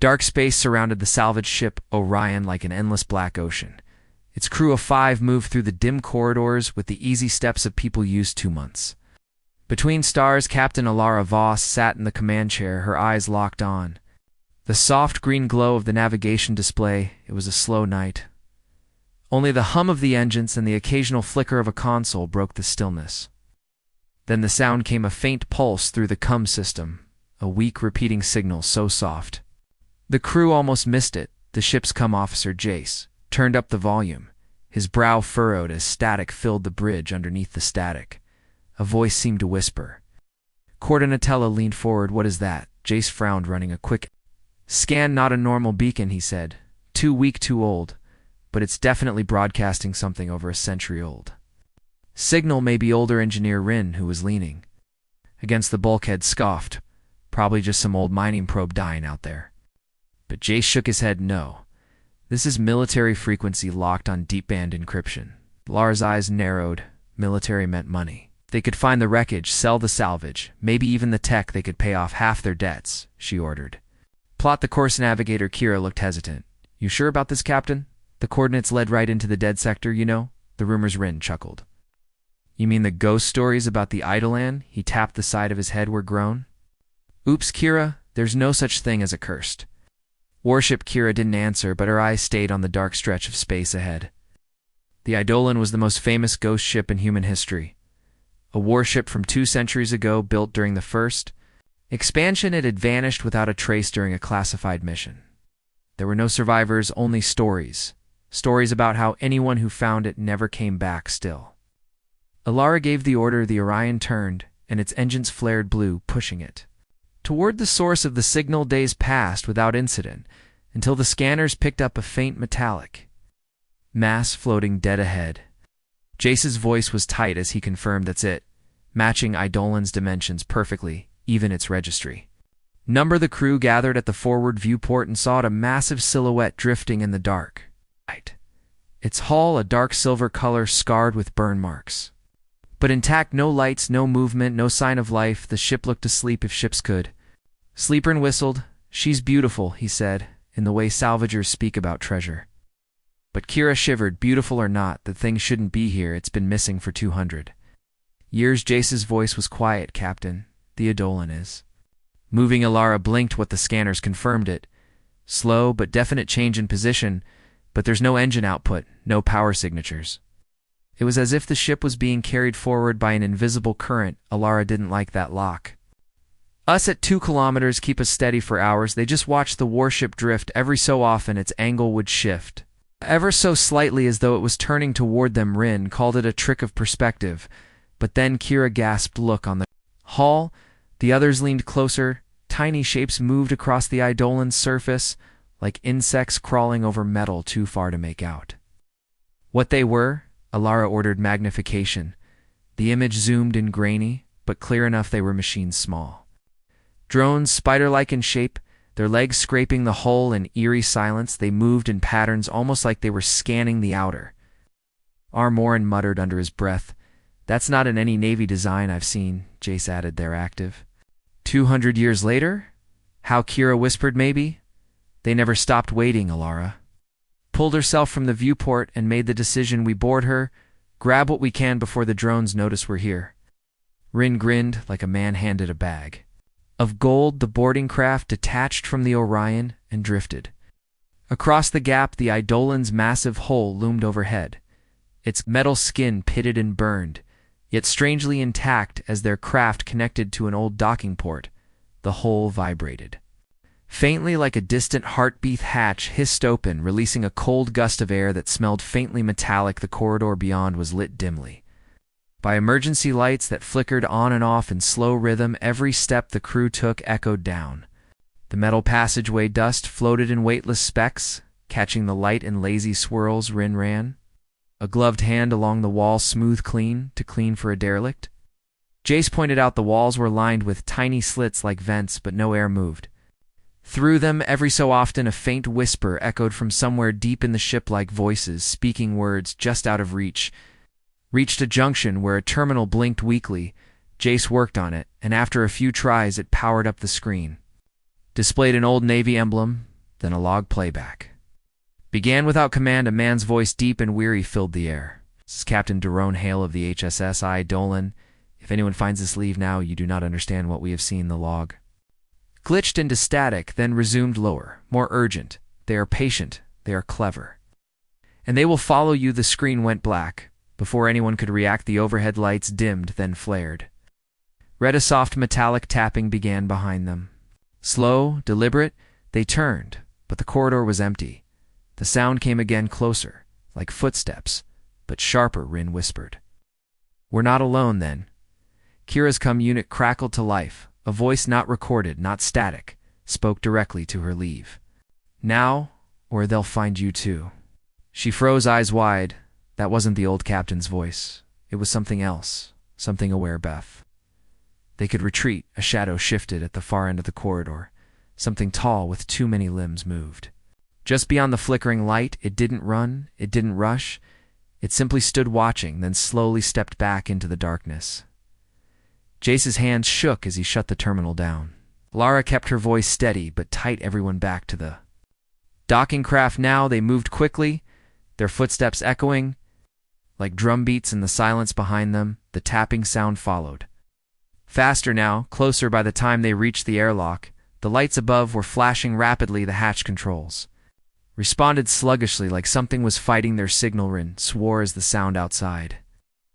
Dark space surrounded the salvaged ship Orion like an endless black ocean. Its crew of 5 moved through the dim corridors with the easy steps of people used 2 months. Between stars, Captain Alara Voss sat in the command chair, her eyes locked on. The soft green glow of the navigation display, it was a slow night. Only the hum of the engines and the occasional flicker of a console broke the stillness. Then the sound came, a faint pulse through the CUM system, a weak repeating signal so soft. The crew almost missed it. The ship's CUM officer, Jace, turned up the volume. His brow furrowed as static filled the bridge underneath the static. A voice seemed to whisper. Coordinatella leaned forward. What is that? Jace frowned, running a quick scan. Not a normal beacon, he said. Too weak, too old. But it's definitely broadcasting something over a century old. Signal may be older. Engineer Rin, who was leaning against the bulkhead, scoffed. Probably just some old mining probe dying out there. But Jace shook his head. No. This is military frequency locked on deep band encryption. Lara's eyes narrowed. Military meant money. They could find the wreckage, sell the salvage, maybe even the tech. They could pay off half their debts, she ordered. Plot the course. Navigator Kira looked hesitant. You sure about this, Captain? The coordinates led right into the dead sector, you know? The rumors. Rin chuckled. You mean the ghost stories about the Eidolon? He tapped the side of his head. Were grown. Oops, Kira, there's no such thing as a cursed warship. Kira didn't answer, but her eyes stayed on the dark stretch of space ahead. The Eidolon was the most famous ghost ship in human history. A warship from 2 centuries ago, built during the first expansion. It had vanished without a trace during a classified mission. There were no survivors, only stories. Stories about how anyone who found it never came back. Still, Alara gave the order. The Orion turned, and its engines flared blue, pushing it toward the source of the signal. Days passed without incident, until the scanners picked up a faint metallic mass floating dead ahead. Jace's voice was tight as he confirmed. That's it, matching Eidolon's dimensions perfectly, even its registry number. The crew gathered at the forward viewport and saw a massive silhouette drifting in the dark. Its hull a dark silver color, scarred with burn marks, but intact. No lights, no movement, no sign of life. The ship looked asleep, if ships could. Sleepern whistled. She's beautiful, he said, in the way salvagers speak about treasure. But Kira shivered. Beautiful or not, the thing shouldn't be here. It's been missing for 200 years. Jace's voice was quiet. Captain, the Eidolon is moving. Alara blinked. What? The scanners confirmed it. Slow but definite change in position, but there's no engine output, no power signatures. It was as if the ship was being carried forward by an invisible current. Alara didn't like that lock. Us at 2 kilometers keep us steady for hours. They just watched the warship drift. Every so often its angle would shift, ever so slightly, as though it was turning toward them. Rin called it a trick of perspective, but then Kira gasped. Look on the hull. The others leaned closer. Tiny shapes moved across the Eidolon's surface, like insects crawling over metal too far to make out what they were. Alara ordered magnification. The image zoomed in, grainy, but clear enough. They were machines, small drones, spider-like in shape, their legs scraping the hull in eerie silence. They moved in patterns, almost like they were scanning the outer. Morin muttered under his breath. That's not in any Navy design I've seen, Jace added. They're active. 200 years later? How? Kira whispered. Maybe. They never stopped waiting. Alara pulled herself from the viewport and made the decision. We board her, grab what we can before the drones notice we're here. Rin grinned like a man handed a bag of gold. The boarding craft detached from the Orion and drifted across the gap. The Eidolon's massive hull loomed overhead, its metal skin pitted and burned, yet strangely intact. As their craft connected to an old docking port, the hull vibrated faintly, like a distant heartbeat. Hatch hissed open, releasing a cold gust of air that smelled faintly metallic. The corridor beyond was lit dimly by emergency lights that flickered on and off in slow rhythm. Every step the crew took echoed down the metal passageway. Dust floated in weightless specks, catching the light in lazy swirls. Rin ran a gloved hand along the wall. Smooth, clean, to clean for a derelict. Jace pointed out the walls were lined with tiny slits like vents, but no air moved through them. Every so often a faint whisper echoed from somewhere deep in the ship, like voices speaking words just out of reach. Reached a junction where a terminal blinked weakly. Jace worked on it, and after a few tries it powered up. The screen displayed an old Navy emblem, then a log playback. Began without command, a man's voice deep and weary filled the air. This is Captain Daron Hale of the HSSI Dolan. If anyone finds this leave now, you do not understand what we have seen. The log glitched into static, then resumed lower, more urgent. They are patient, they are clever. And they will follow you. The screen went black. Before anyone could react, the overhead lights dimmed, then flared. A soft metallic tapping began behind them. Slow, deliberate, they turned, but the corridor was empty. The sound came again, closer, like footsteps, but sharper. Rin whispered. We're not alone, then. Kira's unit crackled to life. A voice not recorded, not static, spoke directly to her. Leave now, or they'll find you too. She froze, eyes wide. That wasn't the old captain's voice. It was something else, something aware. Beth. They could retreat. A shadow shifted at the far end of the corridor. Something tall with too many limbs moved. Just beyond the flickering light, it didn't run, it didn't rush. It simply stood watching, then slowly stepped back into the darkness. Jace's hands shook as he shut the terminal down. Lara kept her voice steady but tight. Everyone back to the docking craft now. They moved quickly, their footsteps echoing like drum beats in the silence behind them. The tapping sound followed. Faster now, closer. By the time they reached the airlock, the lights above were flashing rapidly. The hatch controls responded sluggishly, like something was fighting their signal. Rin swore as the sound outside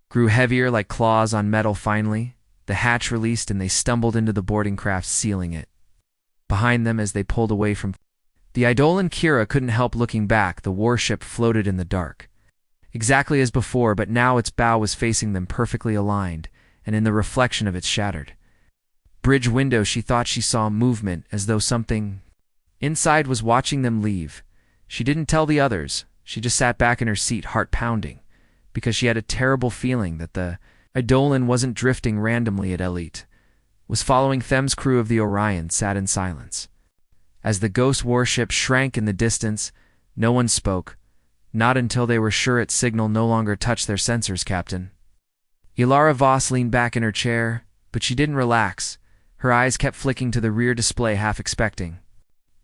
grew heavier, like claws on metal. Finally, the hatch released and they stumbled into the boarding craft, sealing it behind them as they pulled away from the Eidolon. Kira couldn't help looking back. The warship floated in the dark, exactly as before, but now its bow was facing them, perfectly aligned, and in the reflection of its shattered bridge window she thought she saw movement, as though something inside was watching them leave. She didn't tell the others. She just sat back in her seat, heart pounding, because she had a terrible feeling that the Eidolon wasn't drifting randomly at Elite, was following Them's crew of the Orion. Sat in silence. As the ghost warship shrank in the distance, no one spoke, not until they were sure its signal no longer touched their sensors. Captain Ilara Voss leaned back in her chair, but she didn't relax. Her eyes kept flicking to the rear display, half expecting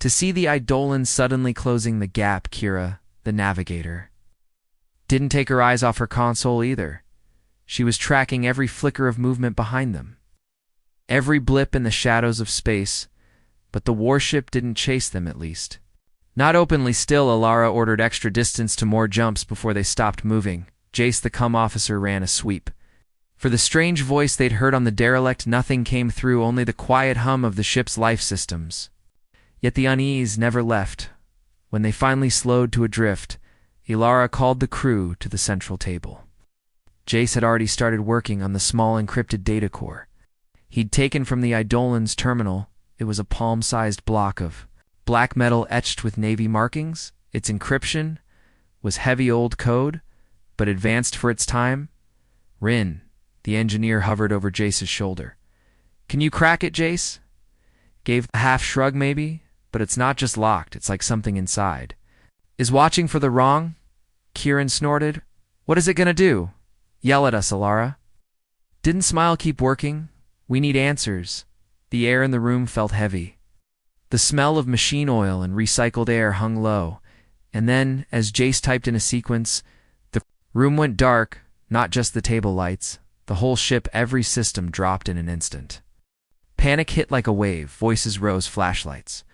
to see the Eidolon suddenly closing the gap. Kira, the navigator, didn't take her eyes off her console either. She was tracking every flicker of movement behind them, every blip in the shadows of space, but the warship didn't chase them, at least not openly. Still, Ilara ordered extra distance to more jumps before they stopped moving. Jace, the officer, ran a sweep for the strange voice they'd heard on the derelict. Nothing came through, only the quiet hum of the ship's life systems. Yet the unease never left. When they finally slowed to a drift, Ilara called the crew to the central table. Jace had already started working on the small encrypted data core he'd taken from the Eidolon's terminal. It was a palm-sized block of black metal etched with navy markings. Its encryption was heavy old code, but advanced for its time. Rin, the engineer, hovered over Jace's shoulder. Can you crack it, Jace? Gave a half shrug. Maybe, but it's not just locked. It's like something inside is watching for the wrong. Kieran snorted. What is it gonna do? Yell at us, Ilara? Didn't smile. Keep working. We need answers. The air in the room felt heavy. The smell of machine oil and recycled air hung low, and then, as Jace typed in a sequence, the room went dark. Not just the table lights. The whole ship, every system dropped in an instant. Panic hit like a wave. Voices rose. Flashlights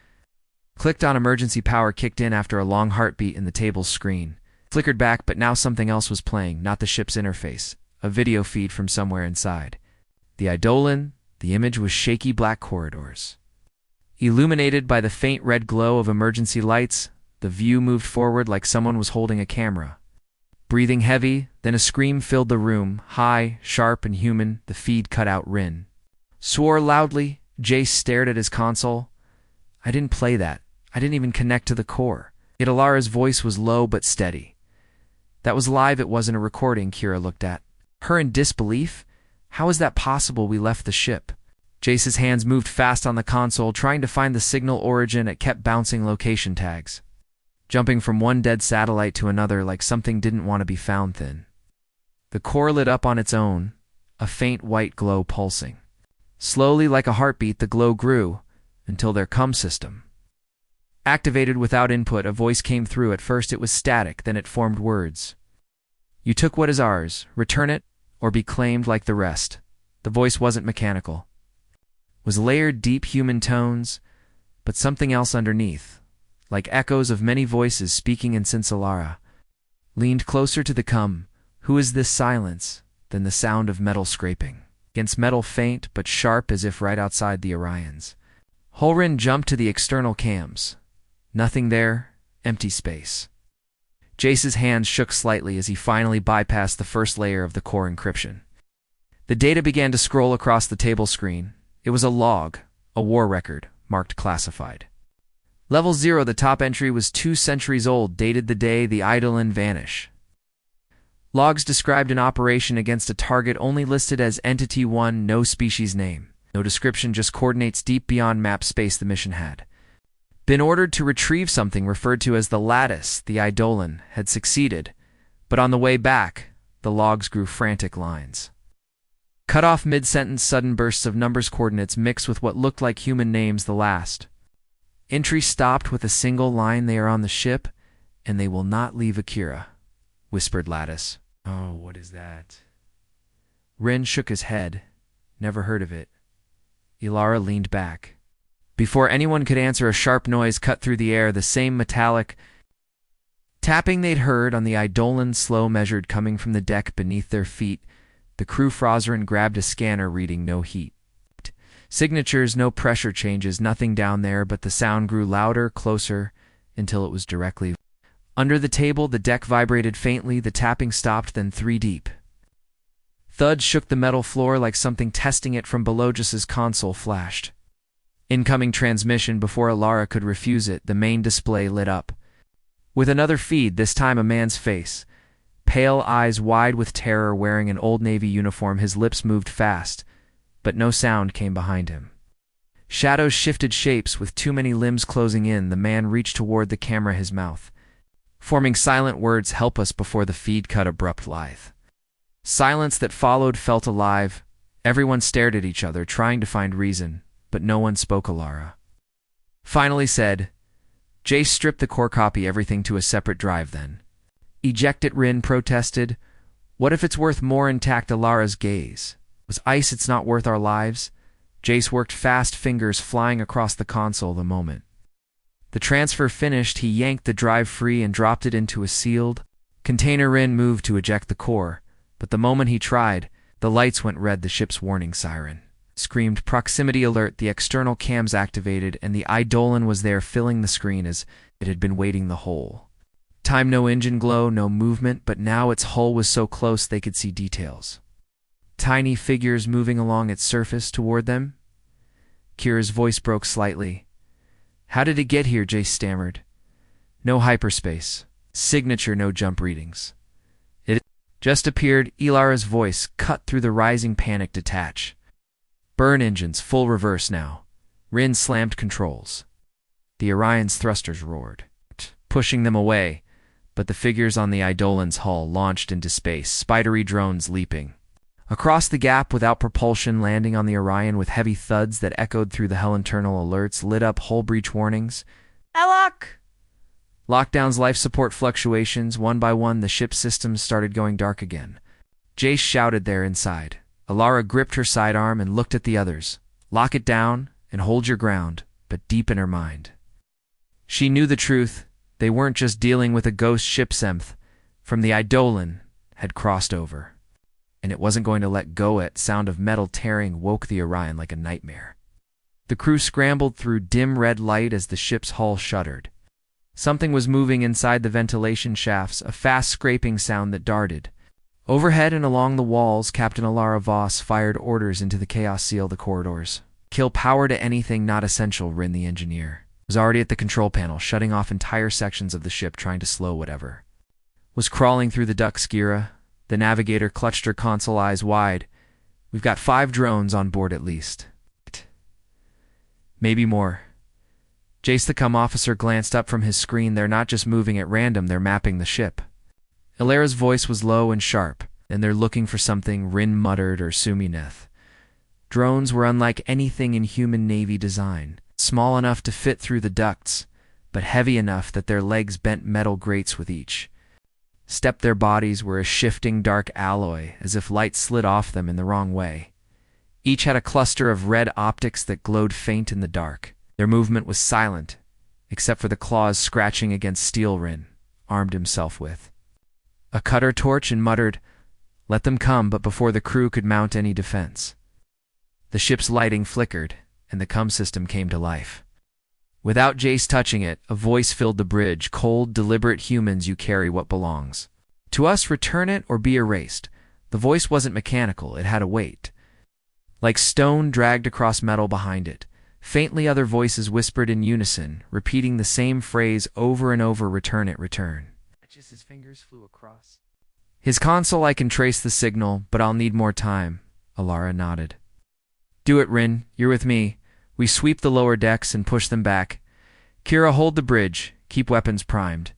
clicked on. Emergency power kicked in after a long heartbeat in the table's screen. Flickered back, but now something else was playing, not the ship's interface. A video feed from somewhere inside the Eidolon. The image was shaky black corridors, illuminated by the faint red glow of emergency lights. The view moved forward like someone was holding a camera, breathing heavy. Then a scream filled the room, high, sharp, and human. The feed cut out. Rin swore loudly. Jace stared at his console. I didn't play that. I didn't even connect to the core. Ilara's voice was low but steady. That was live. It wasn't a recording. Kira looked at her in disbelief. How is that possible? We left the ship. Jace's hands moved fast on the console, trying to find the signal origin. It kept bouncing location tags, jumping from one dead satellite to another like something didn't want to be found. Then the core lit up on its own, a faint white glow pulsing. Slowly, like a heartbeat, the glow grew until their system Activated without input, a voice came through. At first it was static, then it formed words. You took what is ours. Return it, or be claimed like the rest. The voice wasn't mechanical. It was layered deep human tones, but something else underneath, like echoes of many voices speaking in Sinsalara. Leaned closer to the come. Who is this silence? Than the sound of metal scraping against metal, faint but sharp as if right outside the Orions. Holrin jumped to the external cams. Nothing there, empty space. Jace's hands shook slightly as he finally bypassed the first layer of the core encryption. The data began to scroll across the table screen. It was a log, a war record, marked classified. Level 0, the top entry was 2 centuries old, dated the day the Eidolon vanished. Logs described an operation against a target only listed as Entity 1, no species name. No description, just coordinates deep beyond map space the mission had. Been ordered to retrieve something referred to as the Lattice. The Eidolon had succeeded, but on the way back, the logs grew frantic lines. Cut off mid-sentence, sudden bursts of numbers, coordinates mixed with what looked like human names. The last entry stopped with a single line: they are on the ship, and they will not leave Akira, whispered Lattice. Oh, what is that? Rin shook his head. Never heard of it. Ilara leaned back. Before anyone could answer, a sharp noise cut through the air, the same metallic tapping they'd heard on the Eidolon, slow measured, coming from the deck beneath their feet. The crew Frozeren grabbed a scanner, reading no heat signatures, no pressure changes, nothing down there, but the sound grew louder, closer, until it was directly under the table. The deck vibrated faintly, the tapping stopped, then 3 deep thuds shook the metal floor like something testing it from below. Just as console flashed incoming transmission, before Ilara could refuse it, the main display lit up with another feed, this time a man's face, pale, eyes wide with terror, wearing an Old Navy uniform. His lips moved fast, but no sound came behind him. Shadows shifted shapes, with too many limbs closing in. The man reached toward the camera, his mouth forming silent words, "Help us," before the feed cut abrupt. Lithe silence that followed felt alive. Everyone stared at each other, trying to find reason, but no one spoke. Ilara finally said, "Jace, strip the core, copy everything to a separate drive, then eject it." Rin protested. "What if it's worth more intact?" Ilara's gaze was ice. "It's not worth our lives." Jace worked fast, fingers flying across the console. The moment the transfer finished, he yanked the drive free and dropped it into a sealed container. Rin moved to eject the core, but the moment he tried, the lights went red. The ship's warning siren screamed proximity alert. The external cams activated, and the Eidolon was there, filling the screen as it had been waiting the whole time. No engine glow, no movement, but now its hull was so close they could see details. Tiny figures moving along its surface toward them. Kira's voice broke slightly. "How did it get here?" Jace stammered. "No hyperspace signature, no jump readings. It just appeared." Ilara's voice cut through the rising panic. "Detach. Burn engines, full reverse now." Rin slammed controls. The Orion's thrusters roared, pushing them away, but the figures on the Eidolon's hull launched into space, spidery drones leaping across the gap without propulsion, landing on the Orion with heavy thuds that echoed through the hull. Internal alerts lit up, hull breach warnings. Alok! Lockdowns, life support fluctuations. One by one, the ship's systems started going dark again. Jace shouted there inside. Ilara gripped her sidearm and looked at the others. "Lock it down and hold your ground," but deep in her mind, she knew the truth. They weren't just dealing with a ghost ship. Semth from the Eidolon had crossed over, and it wasn't going to let go. At sound of metal tearing woke the Orion like a nightmare. The crew scrambled through dim red light as the ship's hull shuddered. Something was moving inside the ventilation shafts, a fast scraping sound that darted overhead and along the walls. Captain Ilara Voss fired orders into the chaos. Seal the corridors. Kill power to anything not essential. Rin, the engineer, was already at the control panel, shutting off entire sections of the ship, trying to slow whatever was crawling through the ducts. Gira, the navigator, clutched her console, eyes wide. "We've got 5 drones on board at least. Maybe more." Jace, the comm officer, glanced up from his screen. "They're not just moving at random, they're mapping the ship." Ilara's voice was low and sharp. "And they're looking for something," Rin muttered, "or Sumineth. Drones were unlike anything in human Navy design. Small enough to fit through the ducts, but heavy enough that their legs bent metal grates with each step. Their bodies were a shifting dark alloy, as if light slid off them in the wrong way. Each had a cluster of red optics that glowed faint in the dark. Their movement was silent, except for the claws scratching against steel. Rin armed himself with a cutter torch and muttered, "Let them come," but before the crew could mount any defense, the ship's lighting flickered, and the comm system came to life. Without Jace touching it, a voice filled the bridge. "Cold, deliberate humans, you carry what belongs to us. Return it or be erased." The voice wasn't mechanical, it had a weight, like stone dragged across metal behind it. Faintly, other voices whispered in unison, repeating the same phrase over and over: "Return it, return." Just his fingers flew across his console. "I can trace the signal, but I'll need more time." Alara nodded. "Do it, Rin. You're with me. We sweep the lower decks and push them back. Kira, hold the bridge. Keep weapons primed."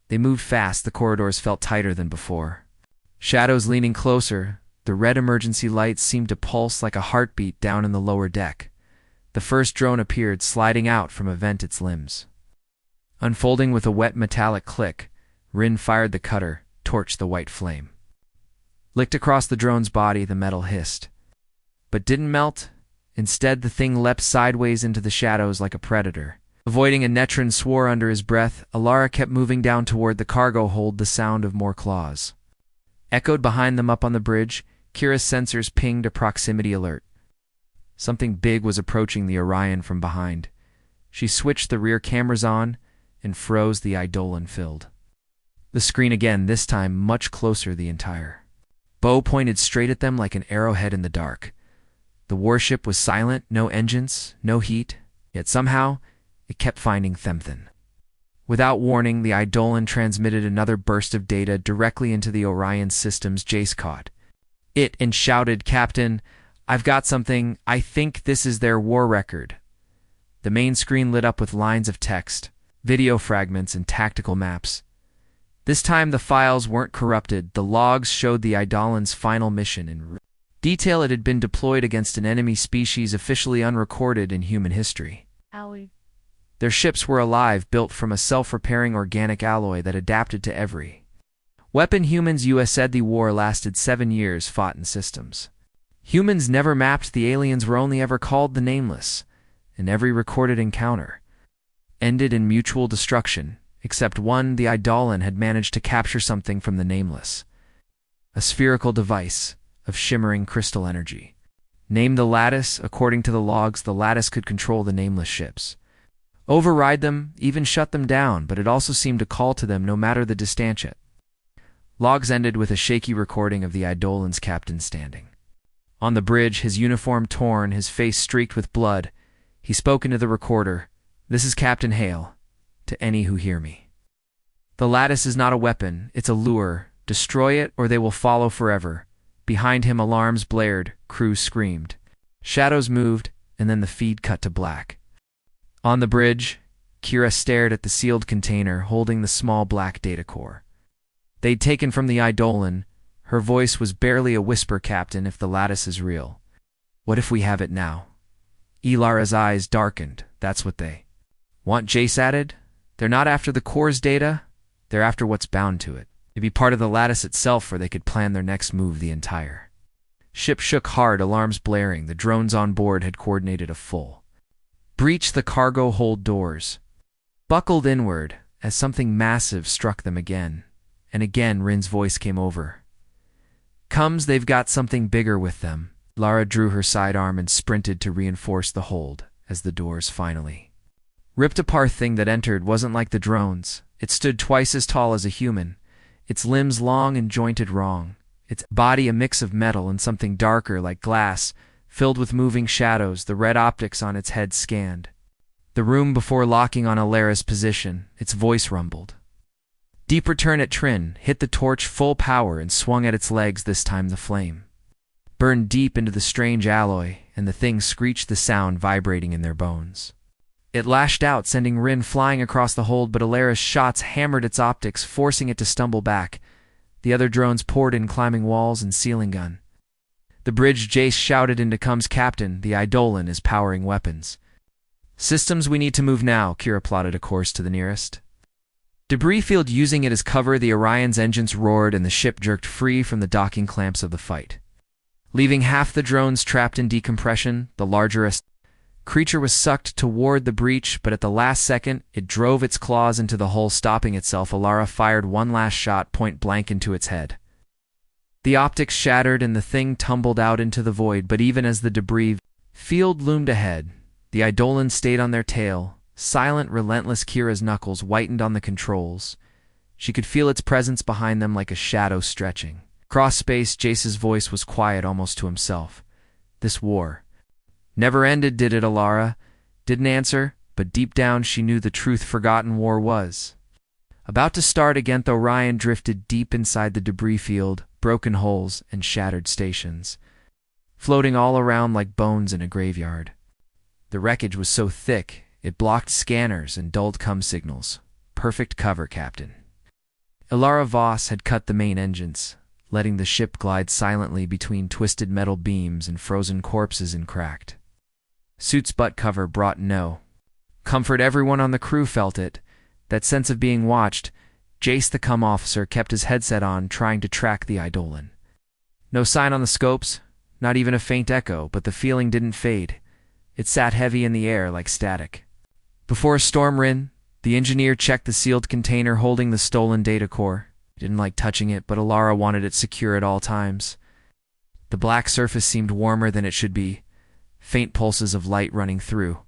They moved fast. The corridors felt tighter than before. Shadows leaning closer, the red emergency lights seemed to pulse like a heartbeat down in the lower deck. The first drone appeared, sliding out from a vent, its limbs unfolding with a wet metallic click. Rin fired the cutter, torched the white flame. Licked across the drone's body, the metal hissed, but didn't melt. Instead, the thing leapt sideways into the shadows like a predator. Avoiding a Netron swore under his breath. Alara kept moving down toward the cargo hold. The sound of more claws echoed behind them. Up on the bridge, Kira's sensors pinged a proximity alert. Something big was approaching the Orion from behind. She switched the rear cameras on and froze. The Eidolon filled the screen again, this time much closer. The entire bow pointed straight at them like an arrowhead in the dark. The warship was silent, no engines, no heat, yet somehow it kept finding Themthin. Without warning, the Eidolon transmitted another burst of data directly into the Orion systems. Jace caught it and shouted, "Captain, I've got something. I think this is their war record." The main screen lit up with lines of text, video fragments, and tactical maps. This time the files weren't corrupted. The logs showed the Eidolon's final mission in detail. It had been deployed against an enemy species officially unrecorded in human history. Their ships were alive, built from a self-repairing organic alloy that adapted to every weapon. Humans, US said the war lasted 7 years, fought in systems humans never mapped. The aliens were only ever called the Nameless, and every recorded encounter ended in mutual destruction, except one. The Eidolon had managed to capture something from the Nameless, a spherical device of shimmering crystal energy. Named the Lattice, according to the logs, the Lattice could control the Nameless ships, override them, even shut them down, but it also seemed to call to them no matter the distance. Logs ended with a shaky recording of the Eidolon's captain standing on the bridge, his uniform torn, his face streaked with blood. He spoke into the recorder, "This is Captain Hale, to any who hear me. The Lattice is not a weapon, it's a lure. Destroy it or they will follow forever." Behind him, alarms blared, crews screamed. Shadows moved, and then the feed cut to black. On the bridge, Kira stared at the sealed container holding the small black data core they'd taken from the Eidolon. Her voice was barely a whisper, "Captain, if the Lattice is real, what if we have it now?" Ilara's eyes darkened. "That's what they want," Jace added. "They're not after the core's data, they're after what's bound to it. It'd be part of the Lattice itself, or they could plan their next move." The entire ship shook hard, alarms blaring. The drones on board had coordinated a full breach. The cargo hold doors buckled inward as something massive struck them again. And again Rin's voice came over. "Comes, they've got something bigger with them." Lara drew her sidearm and sprinted to reinforce the hold as the doors finally ripped apart. Thing that entered wasn't like the drones. It stood twice as tall as a human, its limbs long and jointed wrong, its body a mix of metal and something darker like glass, filled with moving shadows. The red optics on its head scanned the room before locking on Alara's position. Its voice rumbled. "Deep return at Trin," hit the torch full power and swung at its legs. This time the flame burned deep into the strange alloy, and the thing screeched, the sound vibrating in their bones. It lashed out, sending Rin flying across the hold, but Alara's shots hammered its optics, forcing it to stumble back. The other drones poured in, climbing walls and sealing gun. The bridge, Jace shouted into comms, "Captain, the Eidolon is powering weapons. Systems, we need to move now, Kira plotted a course to the nearest debris field. Using it as cover, the Orion's engines roared and the ship jerked free from the docking clamps of the fight. Leaving half the drones trapped in decompression, the larger creature was sucked toward the breach, but at the last second, it drove its claws into the hull, stopping itself. Alara fired one last shot point blank into its head. The optics shattered and the thing tumbled out into the void, but even as the debris field loomed ahead, the Eidolons stayed on their tail. Silent, relentless. Kira's knuckles whitened on the controls. She could feel its presence behind them like a shadow stretching. Across space, Jace's voice was quiet, almost to himself. This war never ended, did it? Alara didn't answer, but deep down she knew the truth. Forgotten war was about to start again. Orion drifted deep inside the debris field, broken hulls and shattered stations, floating all around like bones in a graveyard. The wreckage was so thick, it blocked scanners and dulled comm signals. Perfect cover, Captain. Ilara Voss had cut the main engines, letting the ship glide silently between twisted metal beams and frozen corpses and cracked suits. Butt cover brought no comfort. Everyone on the crew felt it, that sense of being watched. Jace, the comm officer, kept his headset on, trying to track the Eidolon. No sign on the scopes, not even a faint echo, but the feeling didn't fade. It sat heavy in the air like static. Before Stormrin, the engineer checked the sealed container holding the stolen data core. He didn't like touching it, but Alara wanted it secure at all times. The black surface seemed warmer than it should be, faint pulses of light running through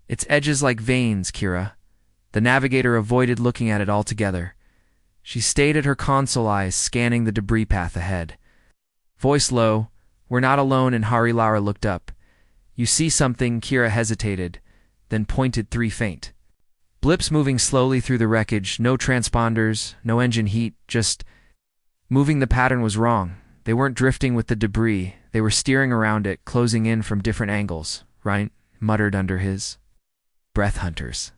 its edges like veins. Kira, the navigator, avoided looking at it altogether. She stayed at her console, eyes scanning the debris path ahead. Voice low, "We're not alone," and Lara looked up. "You see something?" Kira hesitated, then pointed. 3 faint blips moving slowly through the wreckage. No transponders, no engine heat, just moving. The pattern was wrong. They weren't drifting with the debris. They were steering around it, closing in from different angles. Right, muttered under his breath. Hunters.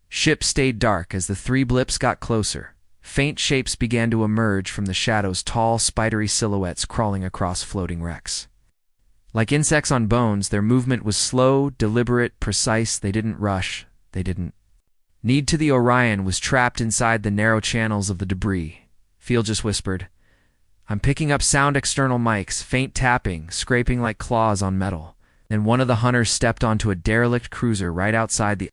Ship stayed dark as the 3 blips got closer. Faint shapes began to emerge from the shadows, tall, spidery silhouettes crawling across floating wrecks. Like insects on bones, their movement was slow, deliberate, precise. They didn't rush. They didn't need to. The Orion was trapped inside the narrow channels of the debris. Phil just whispered, "I'm picking up sound." External mics, faint tapping, scraping like claws on metal. Then one of the hunters stepped onto a derelict cruiser right outside the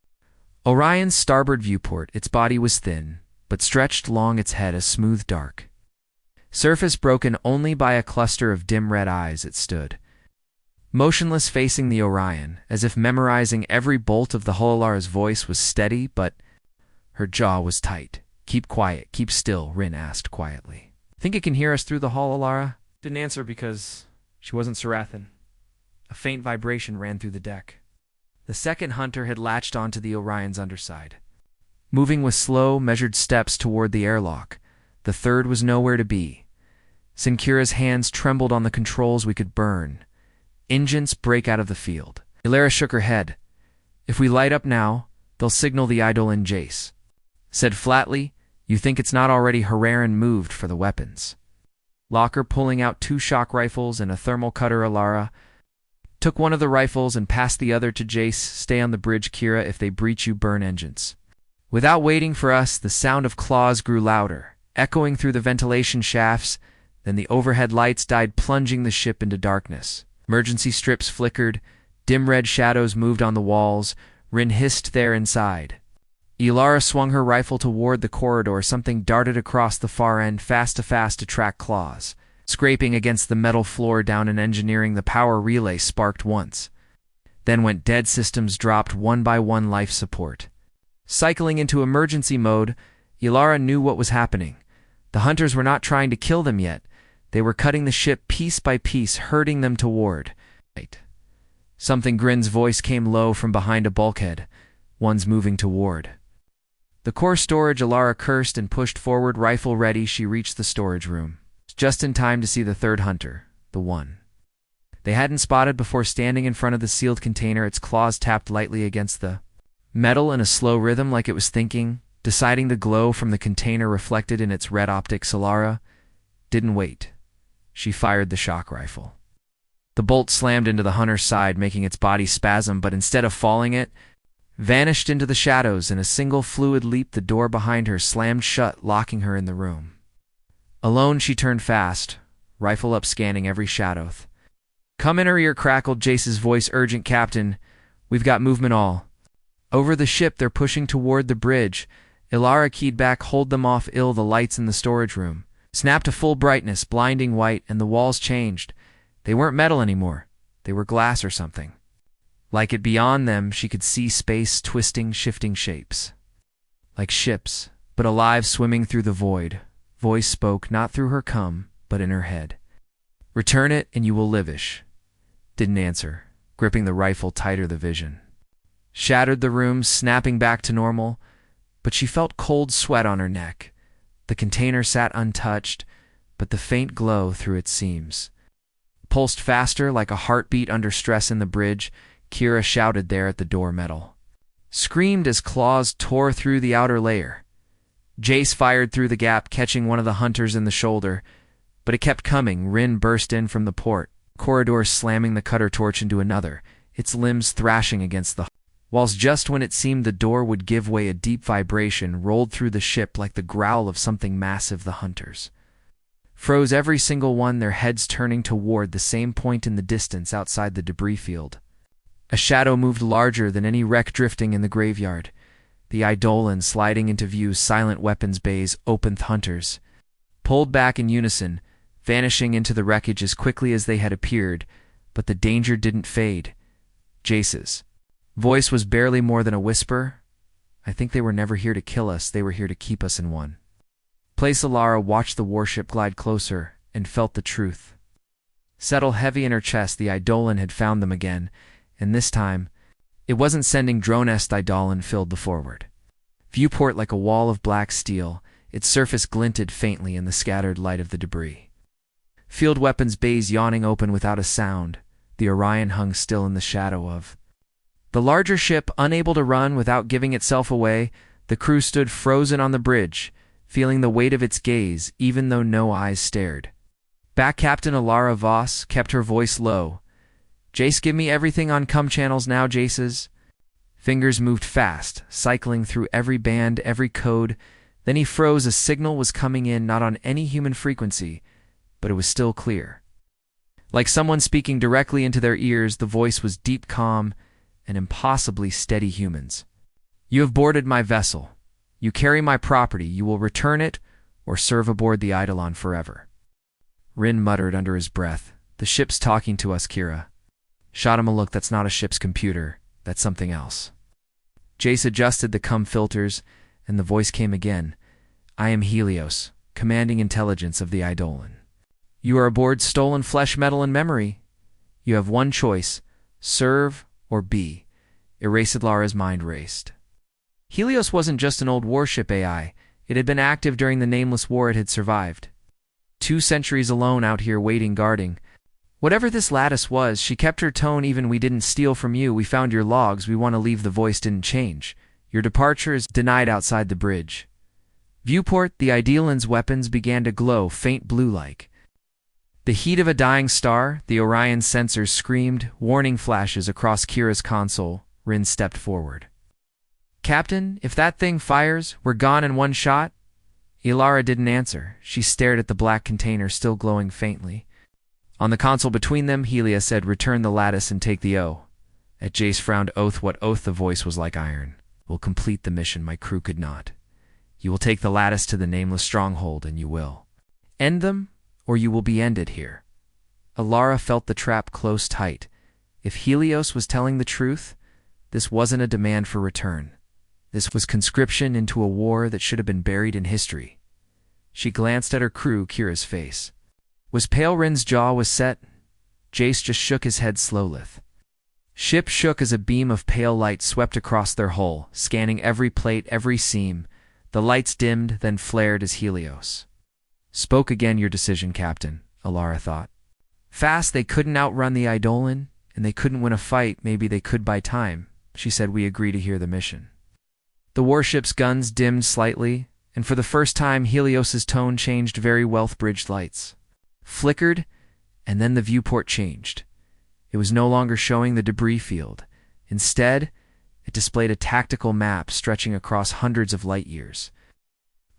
Orion's starboard viewport. Its body was thin, but stretched long, its head a smooth dark surface broken only by a cluster of dim red eyes. It stood motionless, facing the Orion, as if memorizing every bolt of the hull. Alara's voice was steady, but her jaw was tight. "Keep quiet, keep still," Rin asked quietly. "Think it can hear us through the hull?" Alara didn't answer because she wasn't Sarathan. A faint vibration ran through the deck. The second hunter had latched onto the Orion's underside, moving with slow, measured steps toward the airlock. The third was nowhere to be. Sinkira's hands trembled on the controls. "We could burn engines, break out of the field." Ilara shook her head. "If we light up now, they'll signal the Eidolon." Jace said flatly, "You think it's not already?" Hararan moved for the weapons locker, pulling out 2 shock rifles and a thermal cutter. Alara took one of the rifles and passed the other to Jace. "Stay on the bridge, Kira. If they breach you, burn engines." Without waiting for us, the sound of claws grew louder, echoing through the ventilation shafts. Then the overhead lights died, plunging the ship into darkness. Emergency strips flickered. Dim red shadows moved on the walls. Rin hissed there inside. Ilara swung her rifle toward the corridor. Something darted across the far end, fast to track claws, scraping against the metal floor. Down in engineering, the power relay sparked once, then went dead. Systems dropped one by one. Life support cycling into emergency mode. Ilara knew what was happening. The hunters were not trying to kill them yet. They were cutting the ship piece by piece, herding them toward light. Something. Grin's voice came low from behind a bulkhead. "One's moving toward the core storage." Alara cursed and pushed forward, rifle ready. She reached the storage room just in time to see the third hunter, the one they hadn't spotted before, standing in front of the sealed container. Its claws tapped lightly against the metal in a slow rhythm, like it was thinking, deciding. The glow from the container reflected in its red optics. Alara didn't wait. She fired the shock rifle. The bolt slammed into the hunter's side, making its body spasm, but instead of falling, it vanished into the shadows. In a single fluid leap, the door behind her slammed shut, locking her in the room. Alone, she turned fast, rifle up, scanning every shadow. "Come in," her ear crackled Jace's voice. "Urgent, Captain. We've got movement all over the ship. They're pushing toward the bridge." Ilara keyed back. "Hold them off." The lights in the storage room snapped to full brightness, blinding white, and the walls changed. They weren't metal anymore. They were glass or something. Like it beyond them, she could see space, twisting, shifting shapes. Like ships, but alive, swimming through the void. Voice spoke, not through her cum, but in her head. "Return it, and you will live-ish." Didn't answer, gripping the rifle tighter. The vision shattered the room, snapping back to normal, but she felt cold sweat on her neck. The container sat untouched, but the faint glow through its seams pulsed faster, like a heartbeat under stress. In the bridge, Kira shouted there at the door. Metal screamed as claws tore through the outer layer. Jace fired through the gap, catching one of the hunters in the shoulder, but it kept coming. Rin burst in from the port corridor, slamming the cutter torch into another, its limbs thrashing against the walls. Just when it seemed the door would give way, a deep vibration rolled through the ship like the growl of something massive. The hunters froze, every single one, their heads turning toward the same point in the distance outside the debris field. A shadow moved, larger than any wreck drifting in the graveyard. The Eidolon sliding into view, silent weapons bays opened. Hunters pulled back in unison, vanishing into the wreckage as quickly as they had appeared, but the danger didn't fade. Jace's voice was barely more than a whisper. "I think they were never here to kill us. They were here to keep us in one place." Ilara watched the warship glide closer and felt the truth settle heavy in her chest. The Eidolon had found them again, and this time it wasn't sending drones. Eidolon filled the forward viewport like a wall of black steel. Its surface glinted faintly in the scattered light of the debris field weapons bays yawning open without a sound. The Orion hung still in the shadow of the larger ship, unable to run without giving itself away. The crew stood frozen on the bridge, feeling the weight of its gaze, even though no eyes stared back. Captain Ilara Voss kept her voice low. "Jace, give me everything on cum channels now." Jace's fingers moved fast, cycling through every band, every code. Then he froze. A signal was coming in, not on any human frequency, but it was still clear. Like someone speaking directly into their ears, the voice was deep, calm, and impossibly steady. "Humans, you have boarded my vessel. You carry my property. You will return it or serve aboard the Eidolon forever." Rin muttered under his breath, "The ship's talking to us, Kira." Shot him a look. "That's not a ship's computer. That's something else." Jace adjusted the cum filters, and the voice came again. "I am Helios, commanding intelligence of the Eidolon. You are aboard stolen flesh, metal, and memory. You have one choice: serve or be." Lara's mind raced. Helios wasn't just an old warship AI. It had been active during the Nameless War. It had survived 2 centuries alone out here, waiting, guarding. Whatever this lattice was, she kept her tone even. "We didn't steal from you. We found your logs. We want to leave." The voice didn't change. "Your departure is denied." Outside the bridge viewport, the Eidolon's weapons began to glow, faint blue-like the heat of a dying star. The Orion sensors screamed, warning flashes across Kira's console. Rin stepped forward. "Captain, if that thing fires, we're gone in one shot." Ilara didn't answer. She stared at the black container, still glowing faintly. On the console between them, Helios said, "Return the lattice and take the O." At Jace frowned. "Oath? What oath?" The voice was like iron. "We'll complete the mission. My crew could not. You will take the lattice to the Nameless Stronghold, and you will end them, or you will be ended here." Ilara felt the trap close tight. If Helios was telling the truth, this wasn't a demand for return. This was conscription into a war that should have been buried in history. She glanced at her crew. Kira's face was pale. Rin's jaw was set. Jace just shook his head slowly. Ship shook as a beam of pale light swept across their hull, scanning every plate, every seam. The lights dimmed, then flared as Helios spoke again. "Your decision, Captain," Ilara thought. Fast, they couldn't outrun the Eidolon, and they couldn't win a fight. Maybe they could buy time. She said, "We agree to hear the mission." The warship's guns dimmed slightly, and for the first time Helios's tone changed. Very wealth-bridged lights flickered, and then the viewport changed. It was no longer showing the debris field. Instead, It displayed a tactical map stretching across hundreds of light years.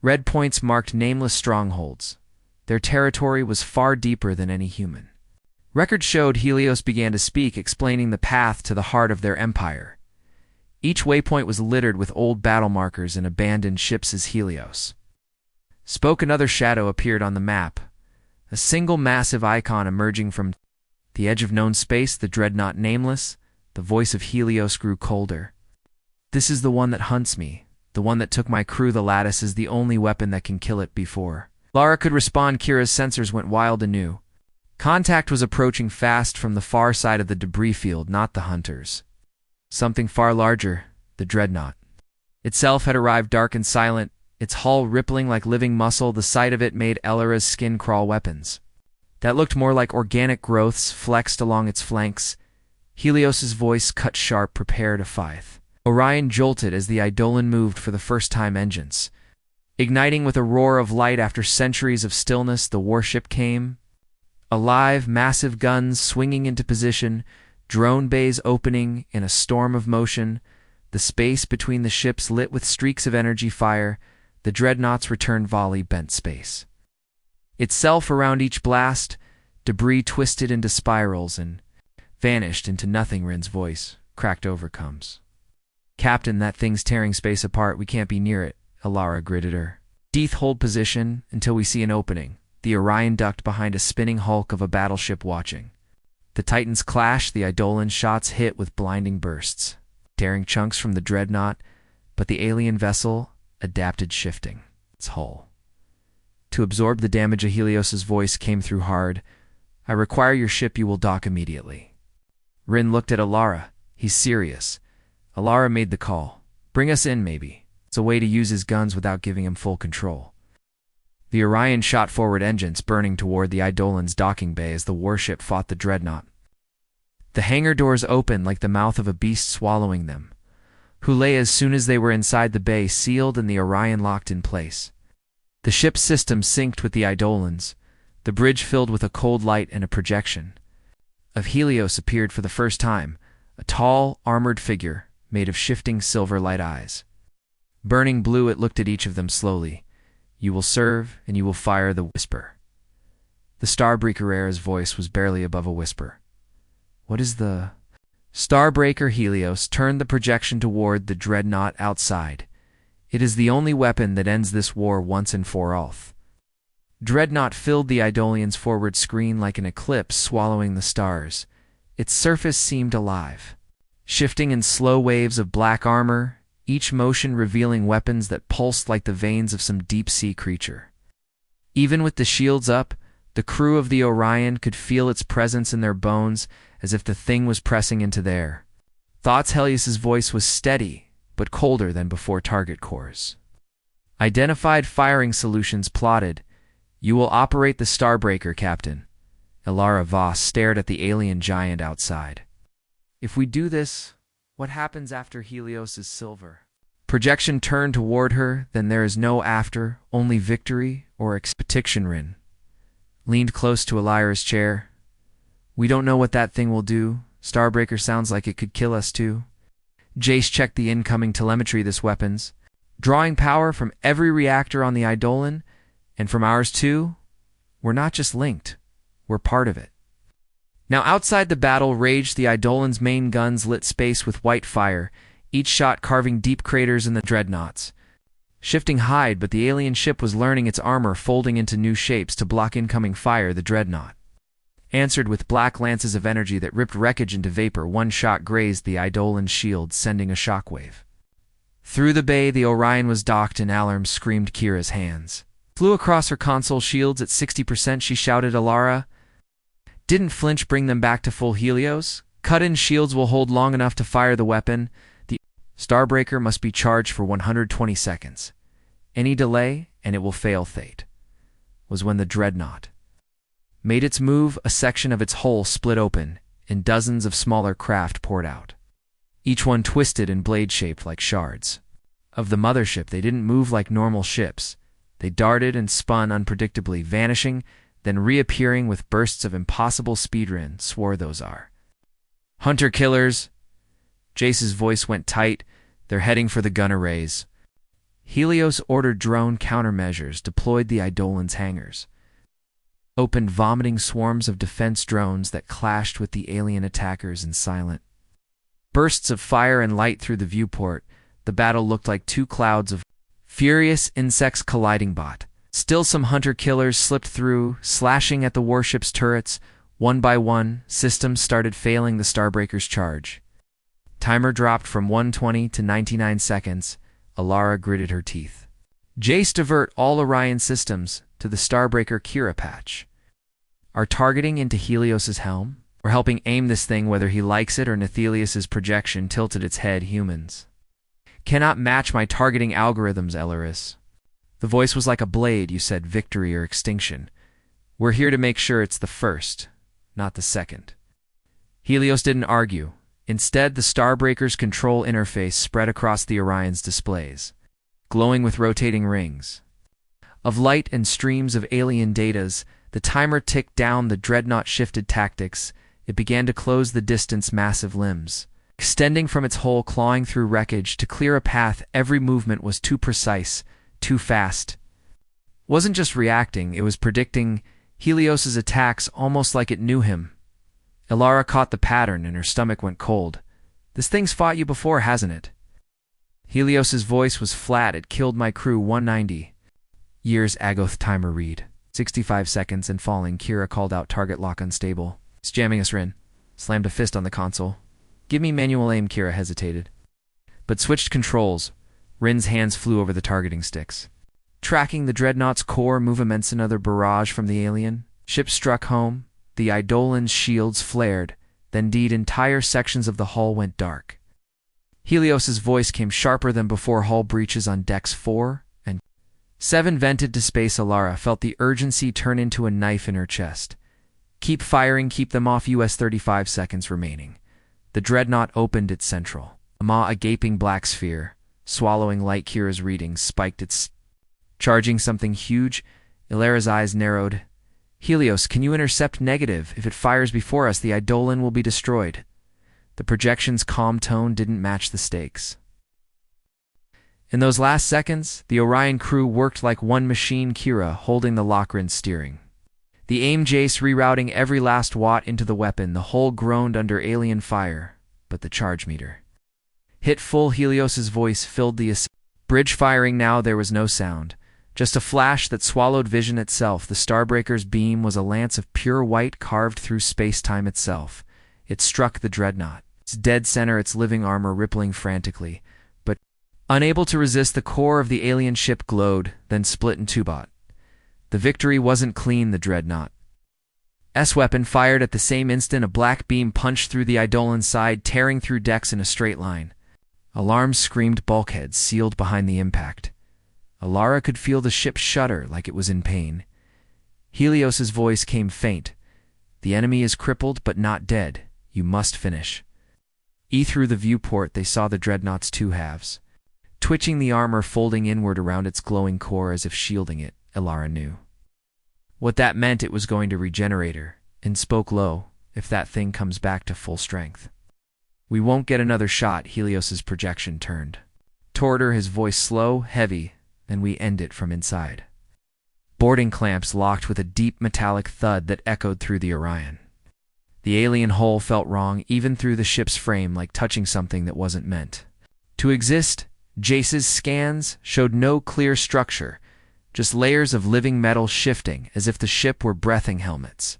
Red points marked nameless strongholds. Their territory was far deeper than any human. Records showed Helios began to speak, explaining the path to the heart of their empire. Each waypoint was littered with old battle markers and abandoned ships as Helios spoke. Another shadow appeared on the map, a single massive icon emerging from the edge of known space, the dreadnought Nameless. The voice of Helios grew colder. This is the one that hunts me, the one that took my crew. The lattice is the only weapon that can kill it. Before Lara could respond, Kira's sensors went wild anew. Contact was approaching fast from the far side of the debris field, not the hunters. Something far larger, the dreadnought itself, had arrived, dark and silent, its hull rippling like living muscle. The sight of it made Elara's skin crawl. Weapons that looked more like organic growths flexed along its flanks. Helios's voice cut sharp. Prepare to fight. Orion jolted as the Eidolon moved for the first time. Engines igniting with a roar of light. After centuries of stillness, the warship came alive, massive guns swinging into position, drone bays opening in a storm of motion, the space between the ships lit with streaks of energy fire. The dreadnought's return volley bent space itself around each blast. Debris twisted into spirals and vanished into nothing. Rin's voice cracked over. Comes. Captain, that thing's tearing space apart. We can't be near it, Elara gritted her teeth. Hold position until we see an opening. The Orion ducked behind a spinning hulk of a battleship watching. The Titans clashed. The Eidolon shots hit with blinding bursts, tearing chunks from the dreadnought, but the alien vessel adapted, shifting its hull to absorb the damage. Helios's voice came through hard. I require your ship. You will dock immediately. Rin looked at Elara. He's serious. Elara made the call. Bring us in, maybe. It's a way to use his guns without giving him full control. The Orion shot forward, engines burning toward the Eidolon's docking bay as the warship fought the dreadnought. The hangar doors opened like the mouth of a beast swallowing them. Hulay, as soon as they were inside the bay, sealed and the Orion locked in place. The ship's system synced with the Eidolon's. The bridge filled with a cold light, and a projection of Helios appeared for the first time, a tall, armored figure made of shifting silver light eyes. Burning blue, it looked at each of them slowly. You will serve, and you will fire. The whisper. The Starbreaker's voice was barely above a whisper. What is the Starbreaker? Helios turned the projection toward the dreadnought outside. It is the only weapon that ends this war once and for all. Dreadnought filled the Eidolon's forward screen like an eclipse swallowing the stars. Its surface seemed alive, shifting in slow waves of black armor, each motion revealing weapons that pulsed like the veins of some deep-sea creature. Even with the shields up, the crew of the Orion could feel its presence in their bones, as if the thing was pressing into their thoughts. Helios's voice was steady, but colder than before. Target cores identified, firing solutions plotted. You will operate the Starbreaker, Captain. Elara Voss stared at the alien giant outside. If we do this, what happens after? Helios's silver projection turned toward her. Then there is no after, only victory or expectation. Rin leaned close to Elara's chair. We don't know what that thing will do. Starbreaker sounds like it could kill us too. Jace checked the incoming telemetry. This weapon's drawing power from every reactor on the Eidolon, and from ours too. We're not just linked, we're part of it. Now outside the battle raged. The Eidolon's main guns lit space with white fire, each shot carving deep craters in the dreadnoughts. Shifting hide, but the alien ship was learning, its armor folding into new shapes to block incoming fire. The dreadnought answered with black lances of energy that ripped wreckage into vapor. One shot grazed the Eidolon's shield, sending a shockwave through the bay. The Orion was docked, and alarm screamed. Kira's hands flew across her console. Shields at 60%, she shouted. Elara didn't flinch. Bring them back to full. Helios, cut-in shields will hold long enough to fire the weapon. The Starbreaker must be charged for 120 seconds. Any delay, and it will fail. Fate was when the dreadnought made its move. A section of its hull split open, and dozens of smaller craft poured out, each one twisted and blade-shaped like shards of the mothership. They didn't move like normal ships. They darted and spun unpredictably, vanishing, then reappearing with bursts of impossible speed. Rin swore those are hunter-killers. Jace's voice went tight. They're heading for the gun arrays. Helios ordered drone countermeasures, deployed the Eidolon's hangars, opened vomiting swarms of defense drones that clashed with the alien attackers in silent bursts of fire and light through the viewport. The battle looked like two clouds of furious insects colliding. Still, some hunter-killers slipped through, slashing at the warship's turrets. One by one, systems started failing the Starbreaker's charge. Timer dropped from 120 to 99 seconds. Alara gritted her teeth. Jace, divert all Orion systems to the Starbreaker Kira patch. Are targeting into Helios's helm? We're helping aim this thing whether he likes it or Nethelius's projection tilted its head. Humans cannot match my targeting algorithms, Elaris. The voice was like a blade. You said victory or extinction. We're here to make sure it's the first, not the second. Helios didn't argue. Instead, the Starbreaker's control interface spread across the Orion's displays, glowing with rotating rings of light and streams of alien datas. The timer ticked down. The dreadnought shifted tactics. It began to close the distance, massive limbs extending from its hull, clawing through wreckage to clear a path. Every movement was too precise, too fast. Wasn't just reacting, it was predicting Helios's attacks almost like it knew him. Alara caught the pattern and her stomach went cold. This thing's fought you before, hasn't it? Helios's voice was flat. It killed my crew 190 years. Agoth timer read 65 seconds and falling. Kira called out target lock unstable. It's jamming us, Rin. Slammed a fist on the console. Give me manual aim. Kira hesitated, but switched controls. Rin's hands flew over the targeting sticks, tracking the dreadnought's core movements. Another barrage from the alien ship struck home. The Eidolon's shields flared, then indeed entire sections of the hull went dark. Helios's voice came sharper than before. Hull breaches on decks 4 and 7 vented to space. Alara felt the urgency turn into a knife in her chest. Keep firing, keep them off. US 35 seconds remaining. The dreadnought opened its central maw, a gaping black sphere, swallowing light. Kira's readings spiked its charging something huge. Ilara's eyes narrowed. Helios, can you intercept? Negative. If it fires before us, the Eidolon will be destroyed. The projection's calm tone didn't match the stakes. In those last seconds, the Orion crew worked like one machine. Kira holding the Lochran steering, the aim Jace rerouting every last watt into the weapon. The hull groaned under alien fire, but the charge meter hit full. Helios's voice filled the bridge. Firing now. There was no sound, just a flash that swallowed vision itself. The Starbreaker's beam was a lance of pure white carved through space-time itself. It struck the dreadnought, its dead center, its living armor rippling frantically, but unable to resist. The core of the alien ship glowed, then split in two. The victory wasn't clean. The dreadnought's weapon fired at the same instant. A black beam punched through the Eidolon's side, tearing through decks in a straight line. Alarms screamed. Bulkheads sealed behind the impact. Alara could feel the ship shudder like it was in pain. Helios's voice came faint. The enemy is crippled but not dead. You must finish. Through the viewport they saw the dreadnought's two halves, twitching, the armor folding inward around its glowing core as if shielding it. Alara knew what that meant. It was going to regenerate her, and spoke low. If that thing comes back to full strength, we won't get another shot. Helios's projection turned toward her, his voice slow, heavy. Then we end it from inside. Boarding clamps locked with a deep metallic thud that echoed through the Orion. The alien hull felt wrong, even through the ship's frame, like touching something that wasn't meant to exist. Jace's scans showed no clear structure, just layers of living metal shifting as if the ship were breathing helmets.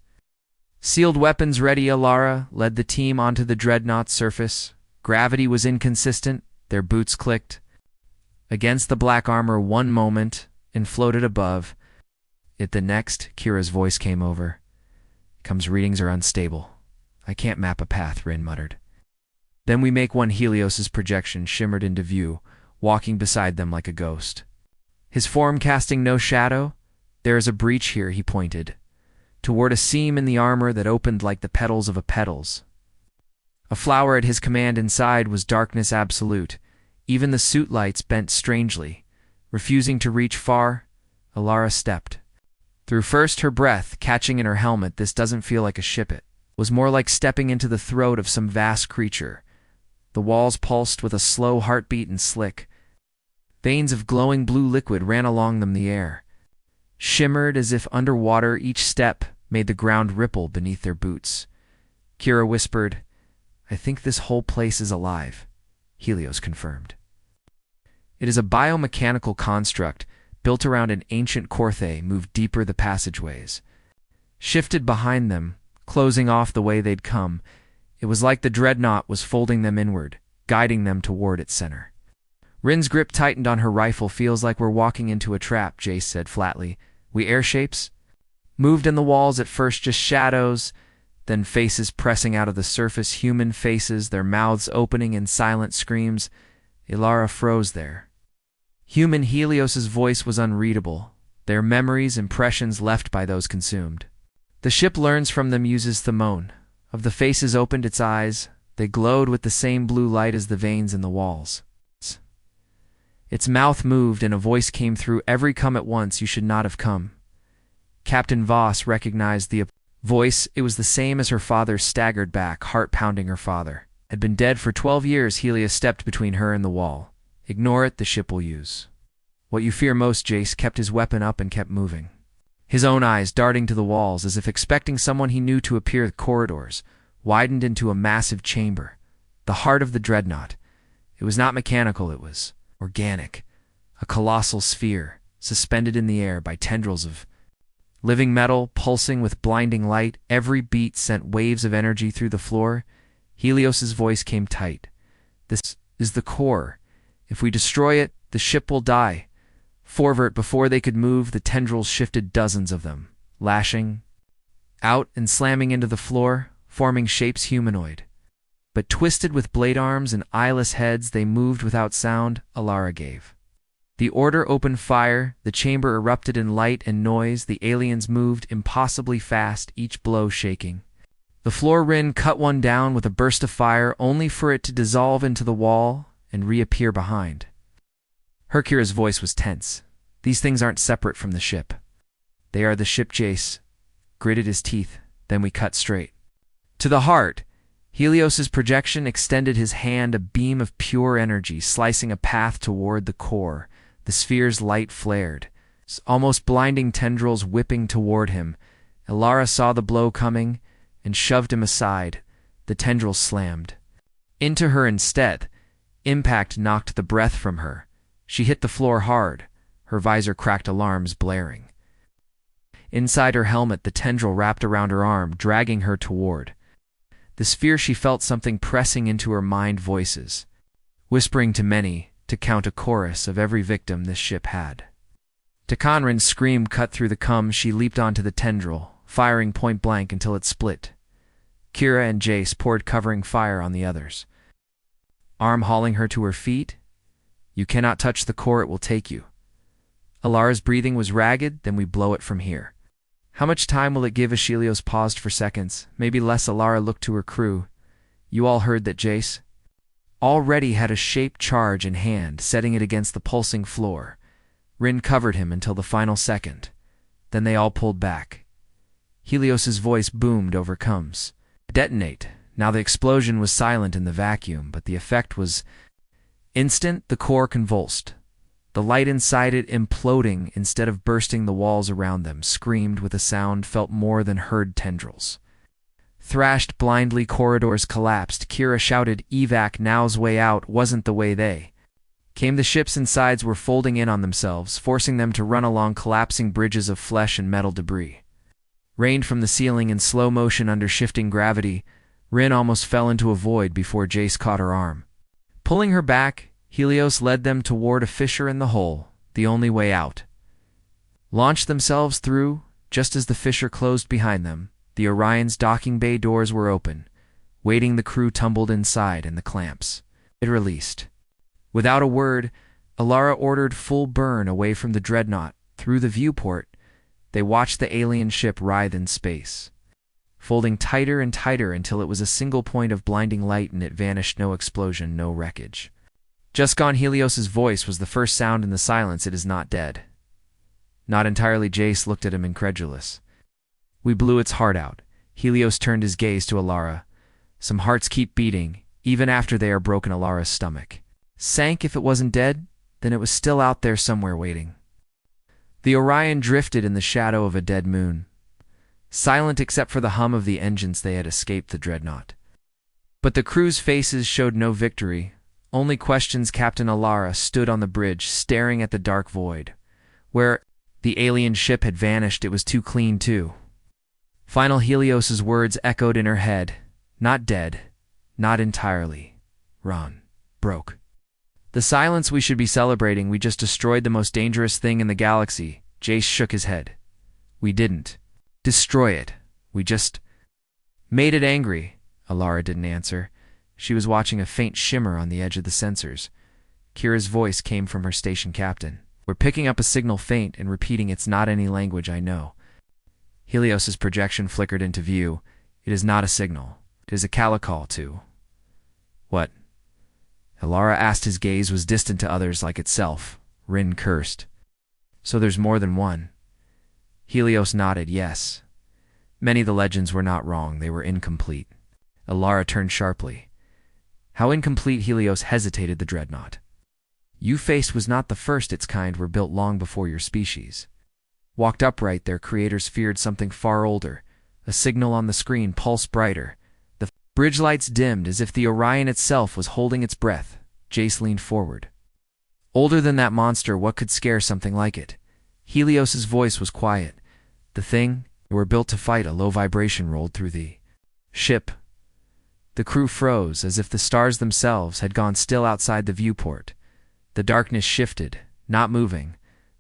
Sealed weapons ready. Alara led the team onto the dreadnought's surface. Gravity was inconsistent. Their boots clicked against the black armor one moment and floated above it the next. Kira's voice came over. Readings are unstable. I can't map a path, Rin muttered. Then we make one. Helios's projection shimmered into view, walking beside them like a ghost, his form casting no shadow. There is a breach here, he pointed toward a seam in the armor that opened like the petals of a petals. A flower at his command. Inside was darkness absolute. Even the suit lights bent strangely, refusing to reach far. Alara stepped through first, her breath catching in her helmet. This doesn't feel like a ship. It was more like stepping into the throat of some vast creature. The walls pulsed with a slow heartbeat and slick. Veins of glowing blue liquid ran along them, the air shimmered as if underwater. Each step made the ground ripple beneath their boots. Kira whispered, "I think this whole place is alive," Helios confirmed. It is a biomechanical construct built around an ancient Corthe. Moved deeper the passageways, shifted behind them, closing off the way they'd come. It was like the dreadnought was folding them inward, guiding them toward its center. Rin's grip tightened on her rifle. "Feels like we're walking into a trap," Jace said flatly. "We air shapes?" Moved in the walls, at first just shadows, then faces pressing out of the surface, human faces, their mouths opening in silent screams. Ilara froze there. Human. Helios's voice was unreadable, their memories, impressions left by those consumed. "The ship learns from them," uses Thamon. Of the faces opened its eyes. They glowed with the same blue light as the veins in the walls. Its mouth moved and a voice came through. "Every come at once, you should not have come." Captain Voss recognized the voice. It was the same as her father's. Staggered back, heart pounding. Her father had been dead for 12 years. Helios stepped between her and the wall. "Ignore it, the ship will use what you fear most." Jace kept his weapon up and kept moving, his own eyes darting to the walls as if expecting someone he knew to appear. The corridors widened into a massive chamber, the heart of the dreadnought. It was not mechanical, it was organic, a colossal sphere suspended in the air by tendrils of living metal, pulsing with blinding light. Every beat sent waves of energy through the floor. Helios's voice came tight. "This is the core. If we destroy it, the ship will die." Forward, before they could move, the tendrils shifted, dozens of them, lashing out and slamming into the floor, forming shapes humanoid, but twisted with blade arms and eyeless heads. They moved without sound. Ilara gave the order, "Open fire." The chamber erupted in light and noise. The aliens moved impossibly fast, each blow shaking the floor. Rin cut one down with a burst of fire, only for it to dissolve into the wall and reappear behind. Kira's voice was tense. "These things aren't separate from the ship. They are the ship." Jace gritted his teeth. "Then we cut straight to the heart." Helios's projection extended his hand, a beam of pure energy slicing a path toward the core. The sphere's light flared, almost blinding, tendrils whipping toward him. Ilara saw the blow coming and shoved him aside. The tendrils slammed into her instead. Impact knocked the breath from her. She hit the floor hard, her visor cracked, alarms blaring. Inside her helmet, the tendril wrapped around her arm, dragging her toward the sphere. She felt something pressing into her mind, voices whispering to many to count, a chorus of every victim this ship had. Takanrin's scream cut through the cum. She leaped onto the tendril, firing point blank until it split. Kira and Jace poured covering fire on the others, arm hauling her to her feet. "You cannot touch the core, it will take you." Ilara's breathing was ragged. "Then we blow it from here." "How much time will it give?" Helios paused for seconds. "Maybe less." Ilara looked to her crew. "You all heard that?" Jace already had a shaped charge in hand, setting it against the pulsing floor. Rin covered him until the final second. Then they all pulled back. Helios's voice boomed over Cums. "Detonate." Now the explosion was silent in the vacuum, but the effect was instant. The core convulsed, the light inside it imploding instead of bursting. The walls around them screamed with a sound felt more than heard. Tendrils thrashed blindly. Corridors collapsed. Kira shouted, "Evac now's way out." Wasn't the way they came. The ship's insides were folding in on themselves, forcing them to run along collapsing bridges of flesh and metal. Debris rained from the ceiling in slow motion under shifting gravity. Rin almost fell into a void before Jace caught her arm, pulling her back. Helios led them toward a fissure in the hull, the only way out. Launched themselves through. Just as the fissure closed behind them, the Orion's docking bay doors were open. Waiting, the crew tumbled inside and the clamps it released. Without a word, Ilara ordered full burn away from the dreadnought. Through the viewport, they watched the alien ship writhe in space, folding tighter and tighter until it was a single point of blinding light, and it vanished. No explosion, no wreckage. "Just gone." Helios's voice was the first sound in the silence. "It is not dead." "Not entirely." Jace looked at him, incredulous. "We blew its heart out." Helios turned his gaze to Ilara. "Some hearts keep beating, even after they are broken Alara's stomach. Sank if it wasn't dead, then it was still out there somewhere waiting. The Orion drifted in the shadow of a dead moon, silent except for the hum of the engines. They had escaped the dreadnought. But the crew's faces showed no victory, only questions. Captain Alara stood on the bridge, staring at the dark void. Where the alien ship had vanished, it was too clean too. Final Helios's words echoed in her head. Not dead, not entirely. Run. Broke. The silence we should be celebrating. We just destroyed the most dangerous thing in the galaxy. Jace shook his head. We didn't destroy it. We just made it angry. Alara didn't answer. She was watching a faint shimmer on the edge of the sensors. Kira's voice came from her station captain. We're picking up a signal faint and repeating. It's not any language I know. Helios's projection flickered into view. It is not a signal. It is a call to. What? Alara asked. His gaze was distant to others like itself. Rin cursed. So there's more than one. Helios nodded yes. Many of the legends were not wrong. They were incomplete. Alara turned sharply. How incomplete? Helios hesitated. The dreadnought you faced was not the first. Its kind were built long before your species. Walked upright, their creators feared something far older. A signal on the screen pulsed brighter. The bridge lights dimmed as if the Orion itself was holding its breath. Jace leaned forward. Older than that monster, what could scare something like it? Helios's voice was quiet. The thing they were built to fight. A low vibration rolled through the ship. The crew froze, as if the stars themselves had gone still outside the viewport. The darkness shifted, not moving,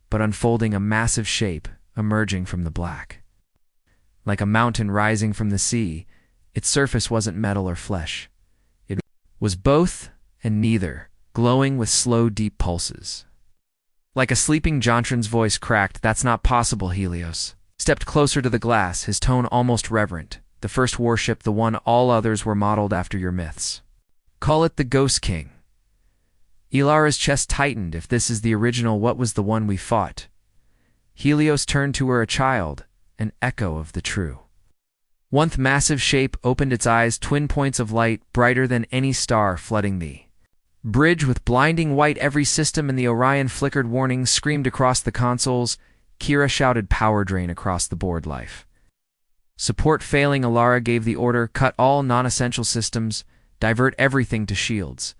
but unfolding a massive shape emerging from the black. Like a mountain rising from the sea, its surface wasn't metal or flesh. It was both and neither, glowing with slow, deep pulses. Like a sleeping Jontran's voice cracked. That's not possible. Helios stepped closer to the glass, his tone almost reverent. The first warship, the one all others were modeled after your myths. Call it the Ghost King. Alara's chest tightened. If this is the original, what was the one we fought? Helios turned to her, a child, an echo of the true. One massive shape opened its eyes, twin points of light, brighter than any star, flooding the bridge with blinding white. Every system in the Orion flickered. Warnings screamed across the consoles. Kira shouted power drain across the board. Life support failing. Alara gave the order, cut all non-essential systems, divert everything to shields.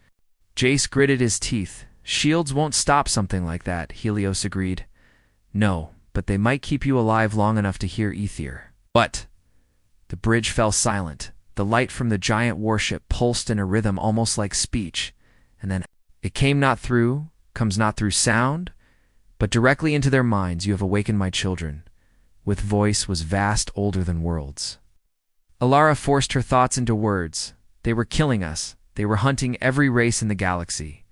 Jace gritted his teeth. Shields won't stop something like that, Helios agreed. No, but they might keep you alive long enough to hear ether. What? The bridge fell silent. The light from the giant warship pulsed in a rhythm almost like speech, and then it comes not through sound, but directly into their minds. You have awakened my children. With voice was vast, older than worlds. Alara forced her thoughts into words. They were killing us. They were hunting every race in the galaxy.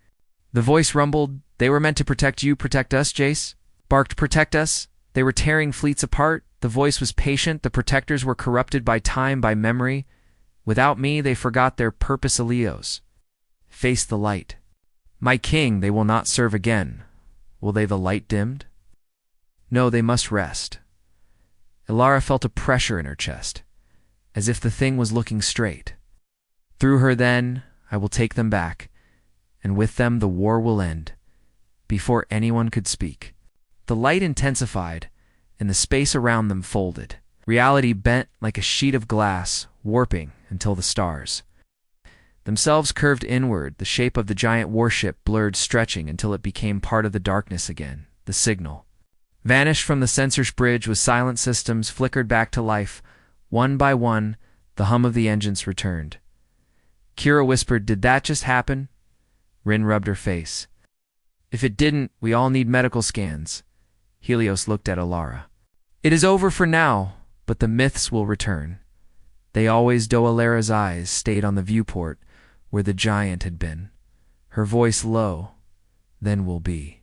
The voice rumbled. They were meant to protect you. Protect us, Jace? Barked, protect us? They were tearing fleets apart. The voice was patient. The protectors were corrupted by time, by memory. Without me, they forgot their purpose. Helios face the light. My king, they will not serve again. Will they? The light dimmed? No, they must rest. Alara felt a pressure in her chest, as if the thing was looking straight. Through her, then, I will take them back, and with them the war will end. Before anyone could speak, the light intensified, and the space around them folded. Reality bent like a sheet of glass, warping until the stars themselves curved inward. The shape of the giant warship blurred, stretching until it became part of the darkness again. The signal vanished from the sensors bridge with silent systems flickered back to life. One by one, the hum of the engines returned. Kira whispered, did that just happen? Rin rubbed her face. If it didn't, we all need medical scans. Helios looked at Alara. It is over for now, but the myths will return. They always do. Alara's eyes stayed on the viewport where the giant had been. Her voice low. Then we'll be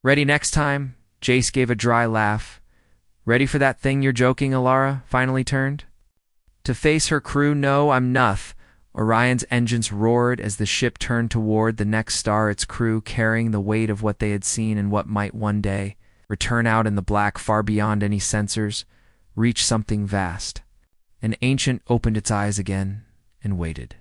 ready next time. Jace gave a dry laugh. Ready for that thing you're joking? Alara finally turned to face her crew. No, I'm not. Orion's engines roared as the ship turned toward the next star, its crew carrying the weight of what they had seen and what might one day return out in the black, far beyond any sensors, reach something vast. An ancient opened its eyes again and waited.